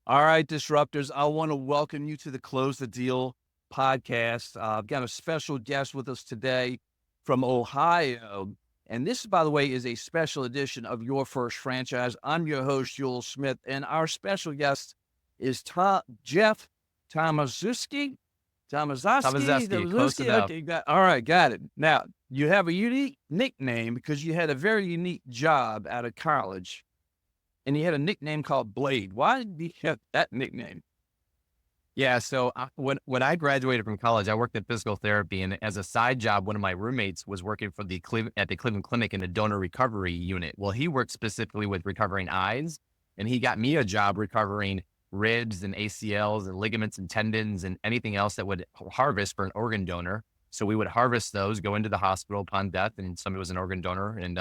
All right, disruptors, I want to welcome you to the Close the Deal podcast. I've got a special guest with us today from Ohio. And this, by the way, is a special edition of Your First Franchise. I'm your host, Ewell Smith, and our special guest is Jeff Tomaszewski. Tomaszewski, close Tomaszewski. enough. Okay, all right, got it. Now, you have a unique nickname because you had a very unique job out of college and he had a nickname called Blade. Why did he have that nickname? Yeah, so when I graduated from college, I worked in physical therapy, and as a side job, one of my roommates was working for at the Cleveland Clinic in the donor recovery unit. Well, he worked specifically with recovering eyes, and he got me a job recovering ribs and ACLs and ligaments and tendons and anything else that would harvest for an organ donor. So we would harvest those, go into the hospital upon death, and somebody was an organ donor, and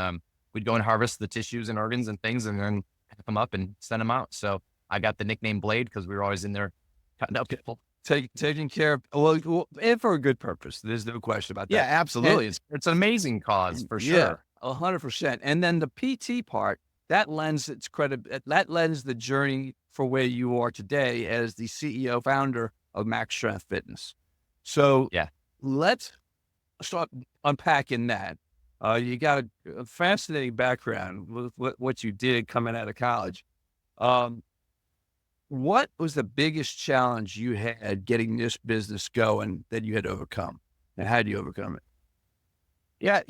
we'd go and harvest the tissues and organs and things, and then pick them up and send them out. So I got the nickname Blade because we were always in there cutting up people. Taking care of, well, and for a good purpose. There's no question about that. Yeah, absolutely. And, It's an amazing cause for yeah, sure. 100%. And then the PT part, that lends its credit, that lends the journey for where you are today as the CEO founder of Max Strength Fitness. So Yeah. let's start unpacking that. You got a fascinating background with what you did coming out of college. Um, what was the biggest challenge you had getting this business going that you had to overcome? And how did you overcome it? Yeah.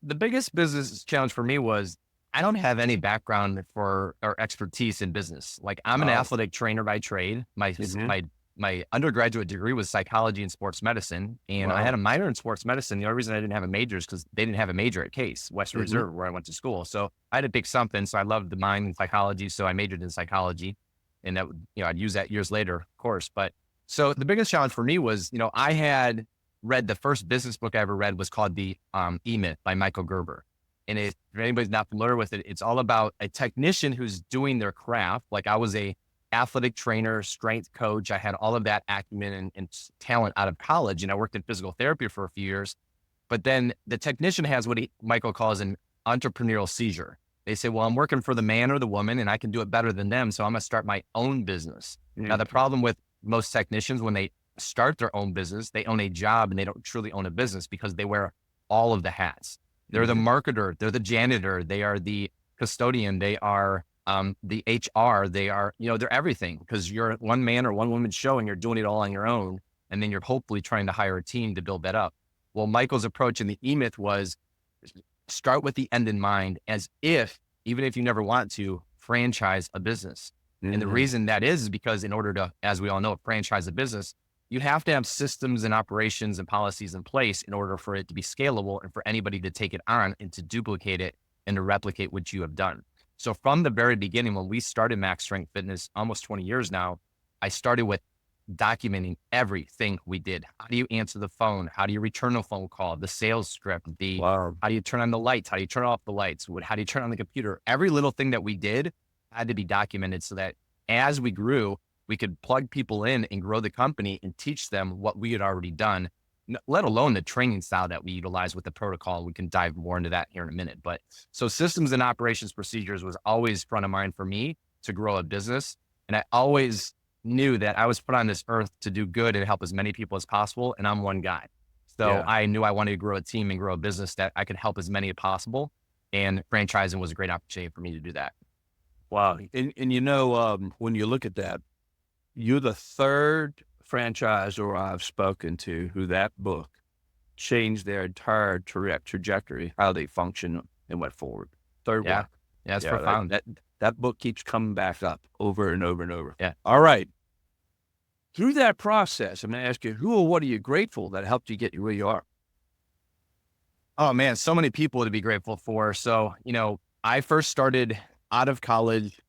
The biggest business challenge for me was I don't have any background for or expertise in business. Like I'm an Oh, athletic trainer by trade. mhm. My undergraduate degree was psychology and sports medicine, and I had Wow. a minor in sports medicine. The only reason I didn't have a major is because they didn't have a major at Case Western Mhm. Reserve, where I went to school. So I had to pick something. So I loved the mind and psychology, so I majored in psychology, and that I'd use that years later, of course. But so the biggest challenge for me was I had read the first business book I ever read was called the E-Myth by Michael Gerber. And if anybody's not familiar with it, it's all about a technician who's doing their craft. Like I was a athletic trainer, strength coach. I had all of that acumen and talent out of college, and I worked in physical therapy for a few years. But then the technician has what Michael calls an entrepreneurial seizure. They say, well, I'm working for the man or the woman and I can do it better than them. So I'm going to start my own business. Now, Yeah. the problem with most technicians, when they start their own business, they own a job and they don't truly own a business because they wear all of the hats. They're the Mhm. marketer, they're the janitor, they are the custodian, they are the HR, they are, they're everything because you're one man or one woman show and you're doing it all on your own. And then you're hopefully trying to hire a team to build that up. Well, Michael's approach in the E-Myth was start with the end in mind as if, even if you never want to, franchise a business. And the Mhm. reason that is because in order to, as we all know, franchise a business, you have to have systems and operations and policies in place in order for it to be scalable and for anybody to take it on and to duplicate it and to replicate what you have done. So from the very beginning, when we started Max Strength Fitness almost 20 years now, I started with documenting everything we did. How do you answer the phone? How do you return a phone call? The sales script, Wow. how do you turn on the lights? How do you turn off the lights? How do you turn on the computer? Every little thing that we did had to be documented so that as we grew, we could plug people in and grow the company and teach them what we had already done, let alone the training style that we utilize with the protocol. We can dive more into that here in a minute. But so systems and operations procedures was always front of mind for me to grow a business. And I always knew that I was put on this earth to do good and help as many people as possible. And I'm one guy. So Yeah. I knew I wanted to grow a team and grow a business that I could help as many as possible. And franchising was a great opportunity for me to do that. Wow. And when you look at that, you're the third franchisor I've spoken to who that book changed their entire trajectory, how they function and went forward. Third Yeah. one. Yeah. It's Yeah, that profound. that that book keeps coming back up over and over and over. Yeah. All right. Through that process, I'm gonna ask you, who or what are you grateful that helped you get you where you are? Oh man, so many people to be grateful for. So, I first started out of college.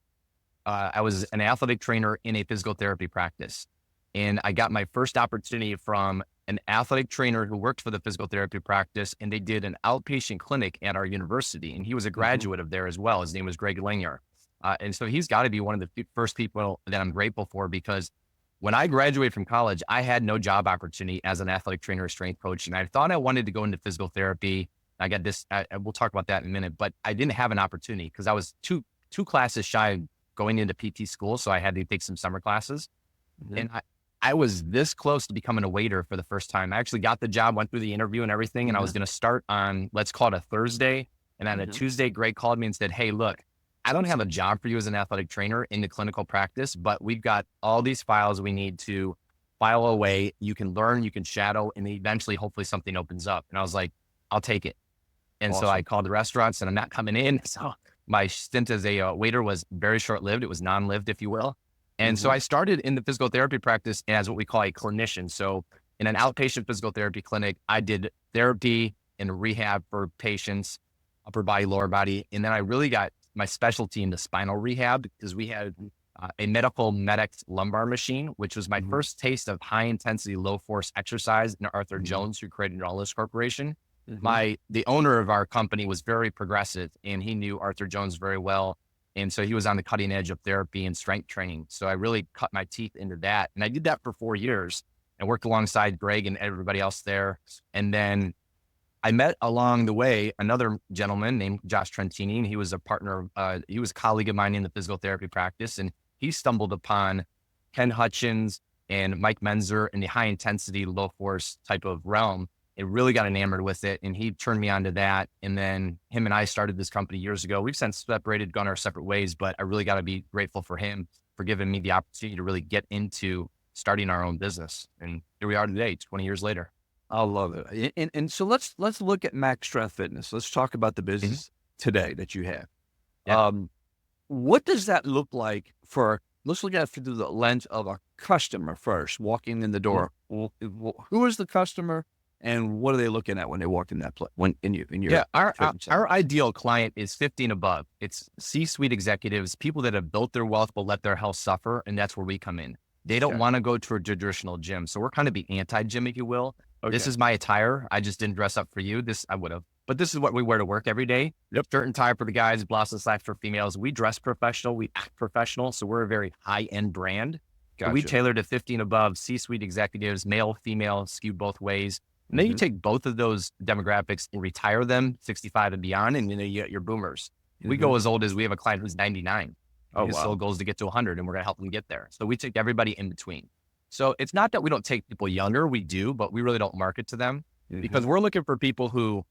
I was an athletic trainer in a physical therapy practice. And I got my first opportunity from an athletic trainer who worked for the physical therapy practice. And they did an outpatient clinic at our university. And he was a Mhm. graduate of there as well. His name was Greg Langer. And so he's got to be one of the first people that I'm grateful for because when I graduated from college, I had no job opportunity as an athletic trainer or strength coach. And I thought I wanted to go into physical therapy. I got this, we'll talk about that in a minute, but I didn't have an opportunity because I was two classes shy going into PT school. So I had to take some summer classes. And I was this close to becoming a waiter for the first time. I actually got the job, went through the interview and everything. And I was going to start on, let's call it a Thursday. And on a Tuesday, Greg called me and said, hey, look, I don't have a job for you as an athletic trainer in the clinical practice, but we've got all these files we need to file away. You can learn, you can shadow, and eventually, hopefully something opens up. And I was like, I'll take it. And so I called the restaurants and I'm not coming in. So my stint as a waiter was very short-lived. It was non-lived, if you will. And so I started in the physical therapy practice as what we call a clinician. So in an outpatient physical therapy clinic, I did therapy and rehab for patients, upper body, lower body. And then I really got my specialty in the spinal rehab because we had a medical medics lumbar machine, which was my first taste of high intensity, low force exercise. And Arthur Jones, who created all this corporation, the owner of our company was very progressive and he knew Arthur Jones very well. And so he was on the cutting edge of therapy and strength training. So I really cut my teeth into that. And I did that for 4 years and worked alongside Greg and everybody else there. And then I met along the way another gentleman named Josh Trentini, and he was a partner, he was a colleague of mine in the physical therapy practice. And he stumbled upon Ken Hutchins and Mike Menzer in the high intensity, low force type of realm. It really got enamored with it. And he turned me on to that. And then him and I started this company years ago. We've since separated, gone our separate ways, but I really got to be grateful for him for giving me the opportunity to really get into starting our own business. And here we are today, 20 years later. I love it. And so let's look at Max Strength Fitness. Let's talk about the business today that you have. Yeah. What does that look like let's look at it through the lens of a customer first, walking in the door. Who is the customer and what are they looking at when they walk in that place? Our ideal client is 50 and above. It's C-suite executives, people that have built their wealth but let their health suffer. And that's where we come in. They don't want to go to a traditional gym. So we're kind of the anti-gym, if you will. This is my attire. I just didn't dress up for you. I would have, but this is what we wear to work every day. Shirt and tie for the guys, blouse and slacks for females. We dress professional. We act professional. So we're a very high-end brand. We tailor to 50 and above, C-suite executives, male, female, skewed both ways. And then you take both of those demographics and retire them 65 and beyond, and then you get your boomers. We go as old as we have a client who's 99. His sole goal is to get to 100, and we're going to help them get there. So we take everybody in between. So it's not that we don't take people younger, we do, but we really don't market to them because we're looking for people who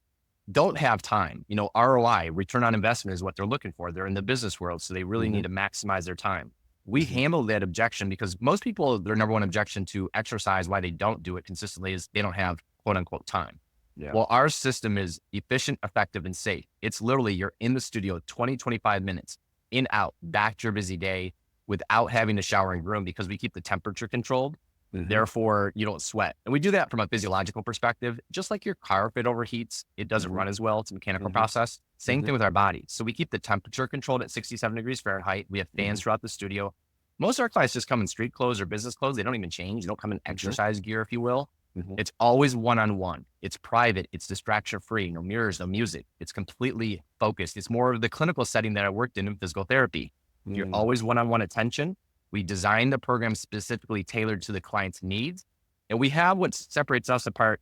don't have time. ROI, return on investment, is what they're looking for. They're in the business world, so they really need to maximize their time. We handle that objection because most people, their number one objection to exercise, why they don't do it consistently, is they don't have quote unquote time. Well, our system is efficient, effective, and safe. It's literally, you're in the studio 20, 25 minutes, in, out, back to your busy day without having to shower and groom because we keep the temperature controlled. Therefore, you don't sweat. And we do that from a physiological perspective. Just like your car, if it overheats, it doesn't run as well. It's a mechanical process. Same thing with our body. So we keep the temperature controlled at 67 degrees Fahrenheit. We have fans throughout the studio. Most of our clients just come in street clothes or business clothes. They don't even change. They don't come in exercise gear, if you will. It's always one-on-one. It's private. It's distraction-free. No mirrors, no music. It's completely focused. It's more of the clinical setting that I worked in physical therapy. You're always one-on-one attention. We design the program specifically tailored to the client's needs. And we have what separates us apart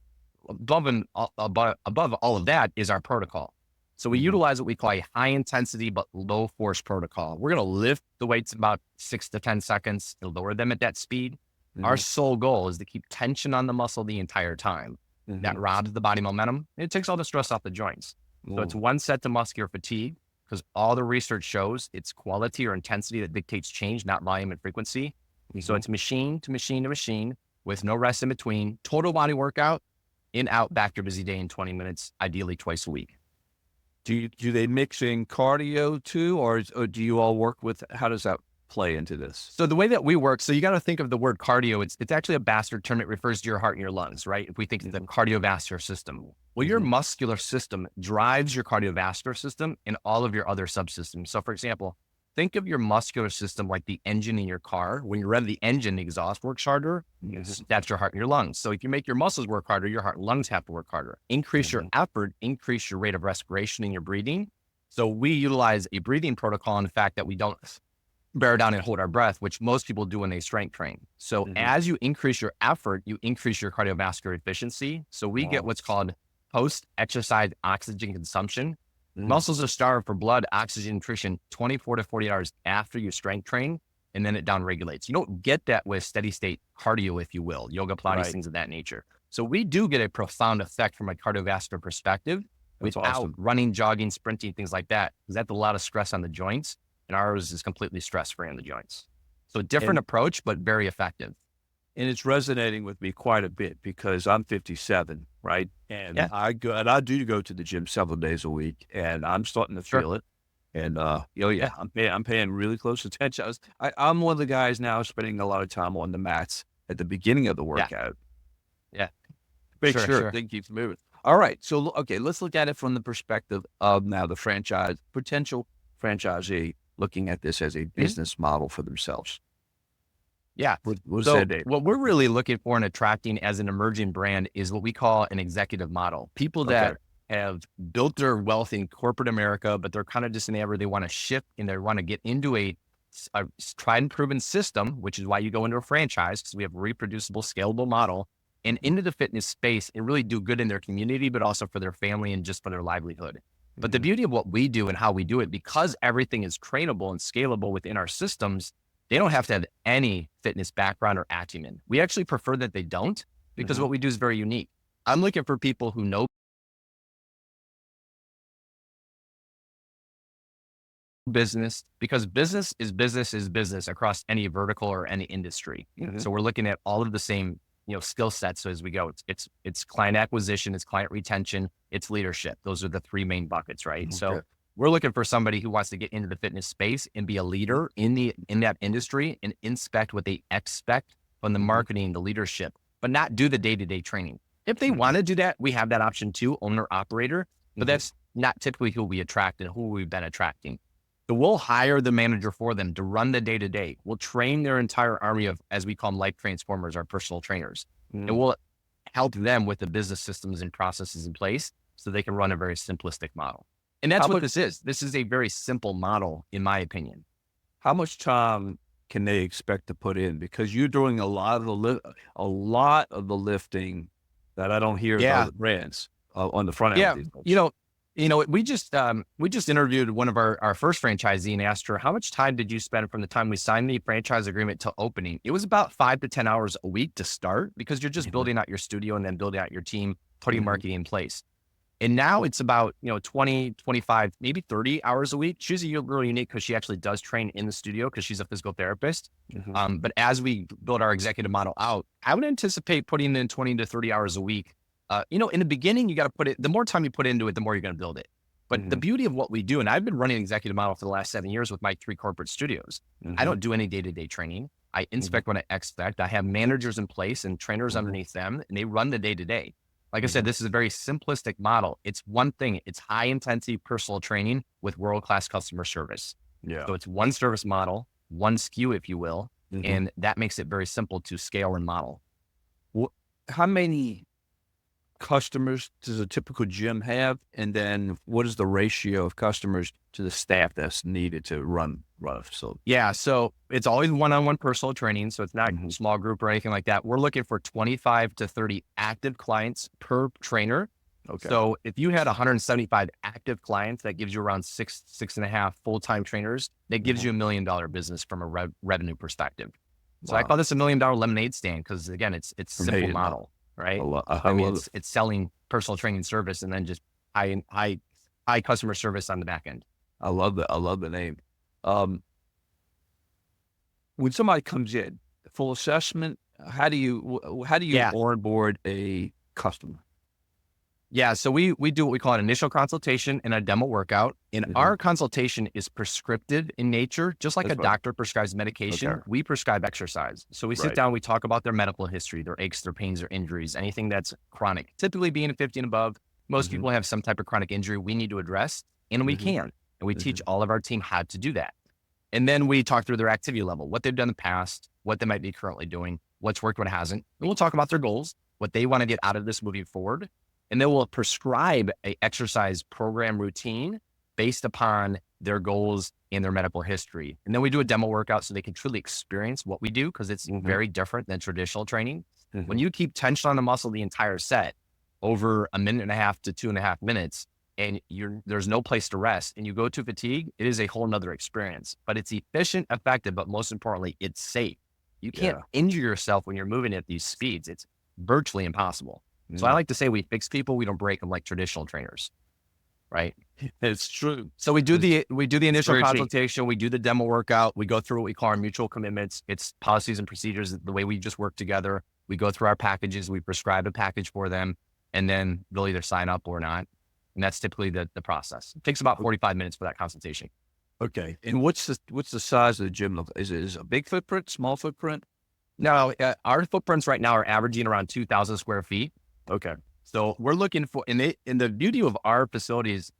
above all of that is our protocol. So we utilize what we call a high intensity but low force protocol. We're going to lift the weights about 6 to 10 seconds and lower them at that speed. Our sole goal is to keep tension on the muscle the entire time. That robs the body momentum. It takes all the stress off the joints. So it's one set to muscular fatigue because all the research shows it's quality or intensity that dictates change, not volume and frequency. So it's machine to machine to machine with no rest in between. Total body workout, in, out, back to your busy day in 20 minutes, ideally twice a week. Do they mix in cardio too, or do you all work with, how does that play into this? So the way that we work, so you got to think of the word cardio. It's actually a bastard term. It refers to your heart and your lungs, right? If we think of the cardiovascular system, well, your muscular system drives your cardiovascular system and all of your other subsystems. So for example, think of your muscular system like the engine in your car. When you rev the engine, the exhaust works harder. That's your heart and your lungs. So if you make your muscles work harder, your heart and lungs have to work harder. Increase your effort, increase your rate of respiration in your breathing. So we utilize a breathing protocol in the fact that we don't bear down and hold our breath, which most people do when they strength train. So as you increase your effort, you increase your cardiovascular efficiency. So we get what's called post-exercise oxygen consumption. Muscles are starved for blood, oxygen, nutrition 24 to 48 hours after you strength train, and then it down regulates. You don't get that with steady state cardio, if you will, yoga, Pilates, Right. things of that nature. So we do get a profound effect from a cardiovascular perspective That's without awesome. running, jogging, sprinting, things like that, because that's a lot of stress on the joints, and ours is completely stress-free on the joints. So a different approach, but very effective. And it's resonating with me quite a bit because I'm 57, right? And Yeah. I do go to the gym several days a week, and I'm starting to feel it. And I'm paying really close attention. I'm one of the guys now spending a lot of time on the mats at the beginning of the workout. Yeah. Make sure Sure. thing keeps moving. All right, so okay, let's look at it from the perspective of now the potential franchisee looking at this as a business model for themselves. Yeah. What's So that, Dave? what we're really looking for and attracting as an emerging brand is what we call an executive model. People that have built their wealth in corporate America, but they're kind of just in the area they want to shift and they want to get into a tried and proven system, which is why you go into a franchise, because we have a reproducible, scalable model, and into the fitness space and really do good in their community, but also for their family and just for their livelihood. But the beauty of what we do and how we do it, because everything is trainable and scalable within our systems, they don't have to have any fitness background or acumen. We actually prefer that they don't, because what we do is very unique. I'm looking for people who know business, because business is business across any vertical or any industry. So we're looking at all of the same, skill sets as we go. It's client acquisition, it's client retention, it's leadership. Those are the three main buckets, right? So we're looking for somebody who wants to get into the fitness space and be a leader in that industry and inspect what they expect from the marketing, the leadership, but not do the day-to-day training. If they want to do that, we have that option too, owner operator, but that's not typically who we attract and who we've been attracting. So we'll hire the manager for them to run the day-to-day. We'll train their entire army of, as we call them, life transformers, our personal trainers, and we'll help them with the business systems and processes in place so they can run a very simplistic model. And that's what this is. This is a very simple model, in my opinion. How much time can they expect to put in? Because you're doing a lot of the lifting that I don't hear the other brands on the front end. Yeah, Of these folks. we just interviewed one of our first franchisee and asked her, how much time did you spend from the time we signed the franchise agreement to opening? It was about 5 to 10 hours a week to start, because you're just building out your studio and then building out your team, putting marketing in place. And now it's about, 20, 25, maybe 30 hours a week. She's really unique because she actually does train in the studio because she's a physical therapist. But as we build our executive model out, I would anticipate putting in 20 to 30 hours a week. In the beginning, you got to put it, the more time you put into it, the more you're going to build it. But the beauty of what we do, and I've been running executive model for the last 7 years with my 3 corporate studios. I don't do any day-to-day training. I inspect what I expect. I have managers in place and trainers underneath them, and they run the day-to-day. Like I said, this is a very simplistic model. It's one thing. It's high intensity personal training with world-class customer service. Yeah. So it's one service model, one SKU, if you will, and that makes it very simple to scale and model. How many customers does a typical gym have? And then what is the ratio of customers to the staff that's needed to run a facility? Yeah. So it's always one-on-one personal training. So it's not a small group or anything like that. We're looking for 25 to 30 active clients per trainer. Okay. So if you had 175 active clients, that gives you around 6.5 full-time trainers. That gives you $1 million business from a revenue perspective. So I call this $1 million lemonade stand, because again, it's simple model. Right. It's selling personal training service and then just high customer service on the back end. I love that. I love the name. When somebody comes in, full assessment, how do you onboard a customer? Yeah. So we do what we call an initial consultation and a demo workout. And our consultation is prescriptive in nature, just like a doctor prescribes medication. We prescribe exercise. So we sit down, we talk about their medical history, their aches, their pains, their injuries, anything that's chronic. Typically being 50 and above, most people have some type of chronic injury we need to address, and we can. And we teach all of our team how to do that. And then we talk through their activity level, what they've done in the past, what they might be currently doing, what's worked, what hasn't. And we'll talk about their goals, what they want to get out of this moving forward. And then we'll prescribe a exercise program routine based upon their goals and their medical history. And then we do a demo workout so they can truly experience what we do, because it's very different than traditional training. When you keep tension on the muscle the entire set over 1.5 to 2.5 minutes, and there's no place to rest and you go to fatigue, it is a whole nother experience, but it's efficient, effective, but most importantly, it's safe. You can't injure yourself when you're moving at these speeds. It's virtually impossible. So I like to say we fix people, we don't break them like traditional trainers, right? It's true. So we do the initial consultation, we do the demo workout, we go through what we call our mutual commitments. It's policies and procedures, the way we just work together. We go through our packages, we prescribe a package for them, and then they'll either sign up or not. And that's typically the process. It takes about 45 minutes for that consultation. Okay. And what's the size of the gym look? Is it a big footprint, small footprint? No, our footprints right now are averaging around 2,000 square feet. Okay. So we're looking for, and the beauty of our facilities,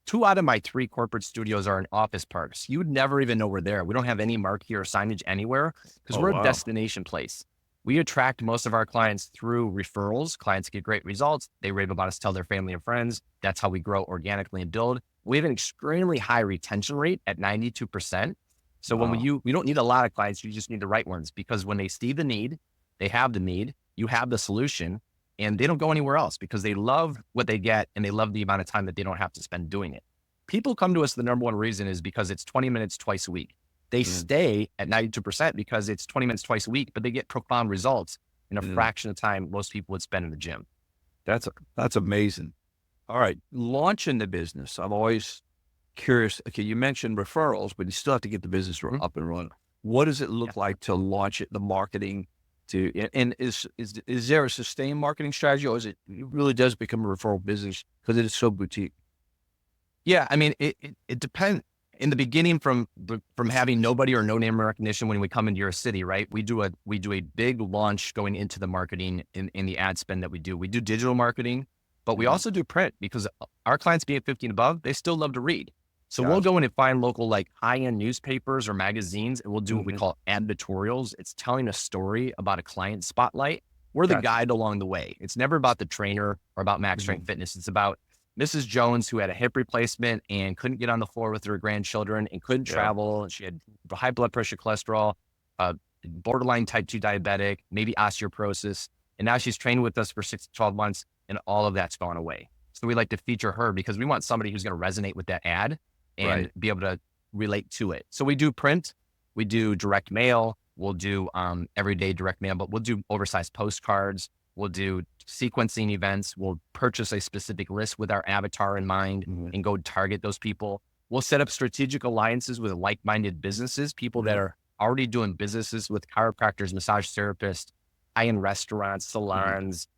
2 out of my 3 corporate studios are in office parks. You would never even know we're there. We don't have any marquee or signage anywhere because we're a destination place. We attract most of our clients through referrals. Clients get great results. They rave about us, tell their family and friends. That's how we grow organically and build. We have an extremely high retention rate at 92%. So when we don't need a lot of clients, you just need the right ones, because when they see the need, they have the need, you have the solution, and they don't go anywhere else because they love what they get and they love the amount of time that they don't have to spend doing it. People come to us, the number one reason is because it's 20 minutes twice a week. They stay at 92% because it's 20 minutes twice a week, but they get profound results in a fraction of time most people would spend in the gym. That's amazing. All right. Launching the business. I'm always curious. Okay. You mentioned referrals, but you still have to get the business up and running. What does it look like to launch it, the marketing and is there a sustained marketing strategy, or it really does become a referral business because it is so boutique? Yeah. I mean, it depends. In the beginning, from having nobody or no name recognition when we come into your city, right? We do a big launch going into the marketing in the ad spend that we do. We do digital marketing, but we also do print, because our clients being 50 and above, they still love to read. So we'll go in and find local, like, high-end newspapers or magazines, and we'll do what we call advertorials. It's telling a story about a client spotlight. We're the guide along the way. It's never about the trainer or about Max Strength Fitness. It's about Mrs. Jones, who had a hip replacement and couldn't get on the floor with her grandchildren and couldn't travel. And she had high blood pressure, cholesterol, borderline type 2 diabetic, maybe osteoporosis. And now she's trained with us for 6 to 12 months, and all of that's gone away. So we like to feature her because we want somebody who's going to resonate with that ad and be able to relate to it. So we do print, we do direct mail, we'll do everyday direct mail, but we'll do oversized postcards. We'll do sequencing events. We'll purchase a specific list with our avatar in mind and go target those people. We'll set up strategic alliances with like-minded businesses, people that are already doing businesses with chiropractors, massage therapists, high-end restaurants, salons,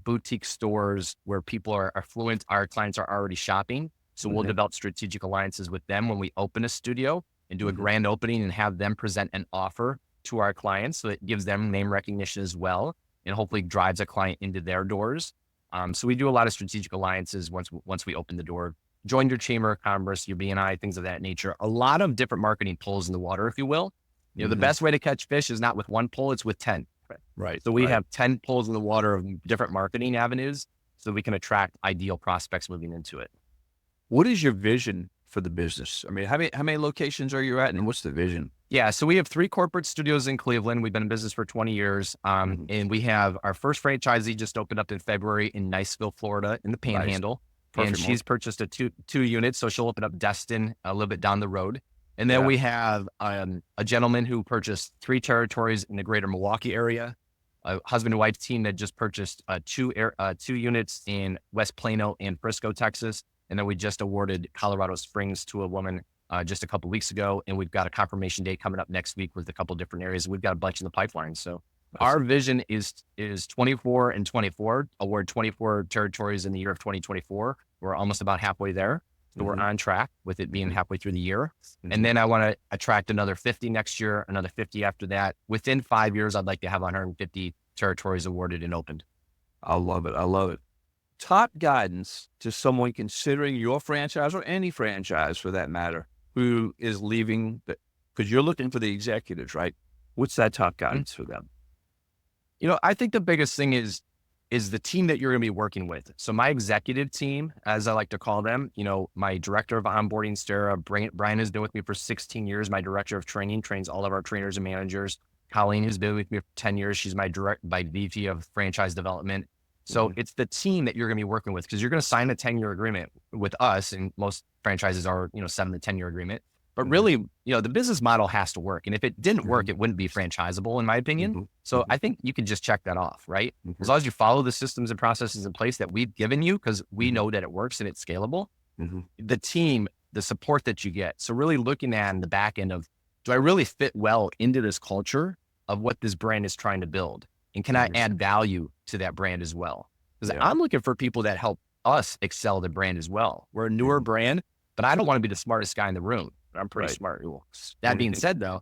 boutique stores where people are affluent. Our clients are already shopping. So we'll develop strategic alliances with them when we open a studio and do a grand opening and have them present an offer to our clients. So it gives them name recognition as well, and hopefully drives a client into their doors. So we do a lot of strategic alliances once we open the door. Join your chamber of commerce, your BNI, things of that nature. A lot of different marketing pulls in the water, if you will. You know, the best way to catch fish is not with one pull, it's with 10. Right. So we have 10 pulls in the water of different marketing avenues so we can attract ideal prospects moving into it. What is your vision for the business? I mean, how many locations are you at, and what's the vision? Yeah, so we have 3 corporate studios in Cleveland. We've been in business for 20 years. And we have our first franchisee just opened up in February in Niceville, Florida, in the Panhandle. And she's purchased a two units, so she'll open up Destin a little bit down the road. And then we have a gentleman who purchased 3 territories in the greater Milwaukee area, a husband and wife team that just purchased 2 units in West Plano and Frisco, Texas. And then we just awarded Colorado Springs to a woman just a couple of weeks ago. And we've got a confirmation date coming up next week with a couple of different areas. We've got a bunch in the pipeline. So our vision is 24 and 24, award 24 territories in the year of 2024. We're almost about halfway there. So we're on track with it being halfway through the year. And then I want to attract another 50 next year, another 50 after that. Within 5 years, I'd like to have 150 territories awarded and opened. I love it. I love it. Top guidance to someone considering your franchise, or any franchise for that matter, who is leaving, because you're looking for the executives, right? What's that top guidance for them? You know, I think the biggest thing is the team that you're going to be working with. So my executive team, as I like to call them, you know, my director of onboarding, Sarah, Brian has been with me for 16 years. My director of training trains all of our trainers and managers. Colleen has been with me for 10 years. She's my VP of franchise development. So it's the team that you're going to be working with, because you're going to sign a 10-year agreement with us. And most franchises are, 7 to 10-year agreement. But really, the business model has to work. And if it didn't work, it wouldn't be franchisable, in my opinion. So I think you can just check that off, right? As long as you follow the systems and processes in place that we've given you, because we know that it works and it's scalable, the team, the support that you get. So really looking at the back end of, do I really fit well into this culture of what this brand is trying to build? And can I add value to that brand as well? Because I'm looking for people that help us excel the brand as well. We're a newer brand, but I don't want to be the smartest guy in the room. I'm pretty smart. That being said, though,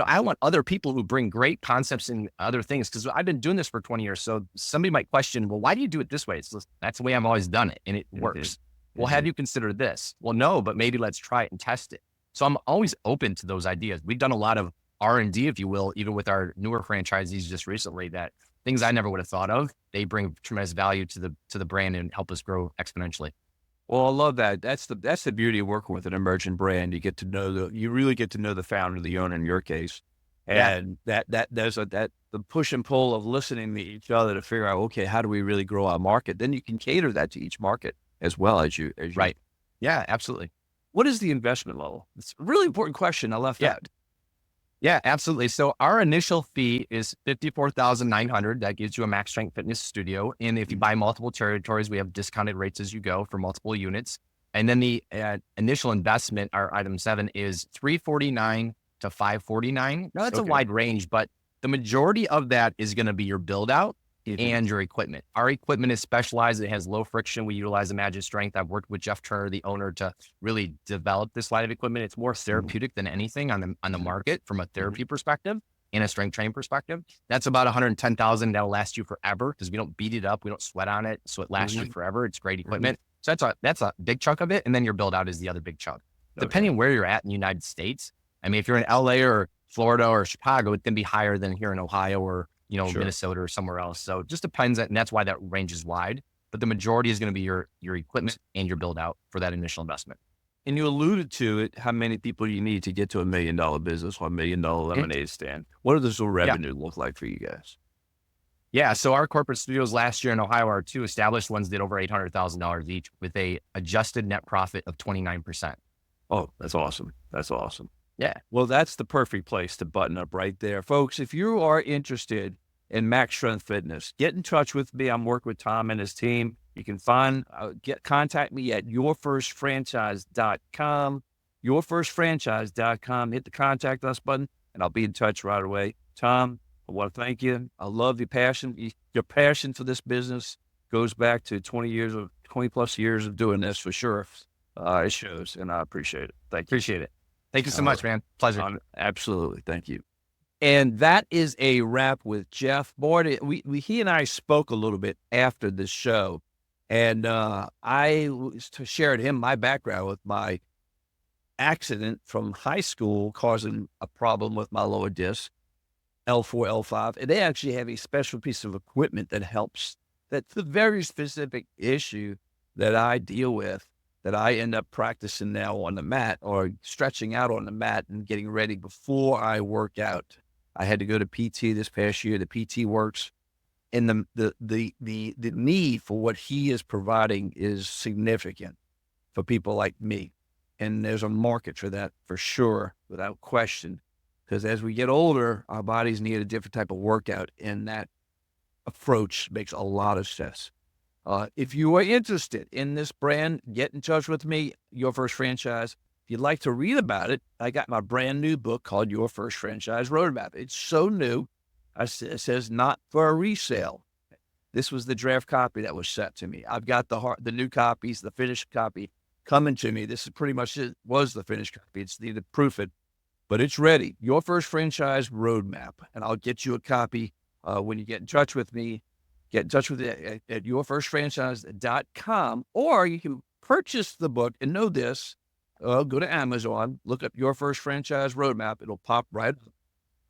I want other people who bring great concepts and other things, because I've been doing this for 20 years. So somebody might question, well, why do you do it this way? That's the way I've always done it, and it works. Well, have you considered this? Well, no, but maybe let's try it and test it. So I'm always open to those ideas. We've done a lot of R&D, if you will, even with our newer franchisees just recently, that things I never would have thought of. They bring tremendous value to the brand and help us grow exponentially. Well, I love that. That's the beauty of working with an emerging brand. You really get to know the founder, the owner in your case. And the push and pull of listening to each other to figure out, okay, how do we really grow our market? Then you can cater that to each market as well as you. Right. Yeah, absolutely. What is the investment level? It's a really important question. I left out. Yeah, absolutely. So our initial fee is $54,900. That gives you a Max Strength Fitness studio. And if you buy multiple territories, we have discounted rates as you go for multiple units. And then the initial investment, our item 7, is $349 to $549. Now that's a wide range, but the majority of that is going to be your build out and your equipment. Our equipment is specialized. It has low friction. We utilize Imagine Strength. I've worked with Jeff Turner, the owner, to really develop this line of equipment. It's more therapeutic than anything on the market from a therapy perspective and a strength training perspective. That's about $110,000. That'll last you forever, because we don't beat it up. We don't sweat on it. So it lasts you forever. It's great equipment. So that's a big chunk of it. And then your build out is the other big chunk. Depending on where you're at in the United States. I mean, if you're in LA or Florida or Chicago, it can be higher than here in Ohio or Minnesota or somewhere else. So it just depends, and that's why that range is wide. But the majority is going to be your equipment and your build out for that initial investment. And you alluded to it, how many people you need to get to $1 million business or $1 million lemonade stand. What does the revenue look like for you guys? Yeah, so our corporate studios last year in Ohio, our 2 established ones, did over $800,000 each with a adjusted net profit of 29%. Oh, that's awesome. That's awesome. Yeah. Well, that's the perfect place to button up right there. Folks, if you are interested in Max Strength Fitness, get in touch with me. I'm working with Tom and his team. You can contact me at yourfirstfranchise.com, yourfirstfranchise.com. Hit the contact us button and I'll be in touch right away. Tom, I want to thank you. I love your passion. Your passion for this business goes back to 20 plus years of doing this for sure. It shows, and I appreciate it. Thank you. Appreciate it. Thank you so much, man. Pleasure. Absolutely. Thank you. And that is a wrap with Jeff. Boy, he and I spoke a little bit after the show, and I shared him my background with my accident from high school causing a problem with my lower disc, L4, L5. And they actually have a special piece of equipment that helps. That's the very specific issue that I deal with, that I end up practicing now on the mat or stretching out on the mat and getting ready before I work out. I had to go to PT this past year. The PT works, and the need for what he is providing is significant for people like me. And there's a market for that for sure, without question, because as we get older, our bodies need a different type of workout, and that approach makes a lot of sense. If you are interested in this brand, get in touch with me, Your First Franchise. If you'd like to read about it, I got my brand new book called Your First Franchise Roadmap. It's so new. It says not for a resale. This was the draft copy that was sent to me. I've got the new copies, the finished copy coming to me. This is pretty much was the finished copy. It's needed to proof it, but it's ready. Your First Franchise Roadmap, and I'll get you a copy when you get in touch with me. Get in touch with it at yourfirstfranchise.com, or you can purchase the book and know this. Go to Amazon, look up Your First Franchise Roadmap. It'll pop right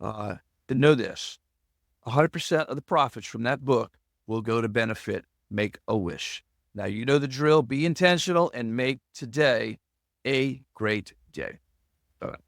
up. To know this, 100% of the profits from that book will go to benefit Make-A-Wish. Now, you know the drill. Be intentional and make today a great day. All right.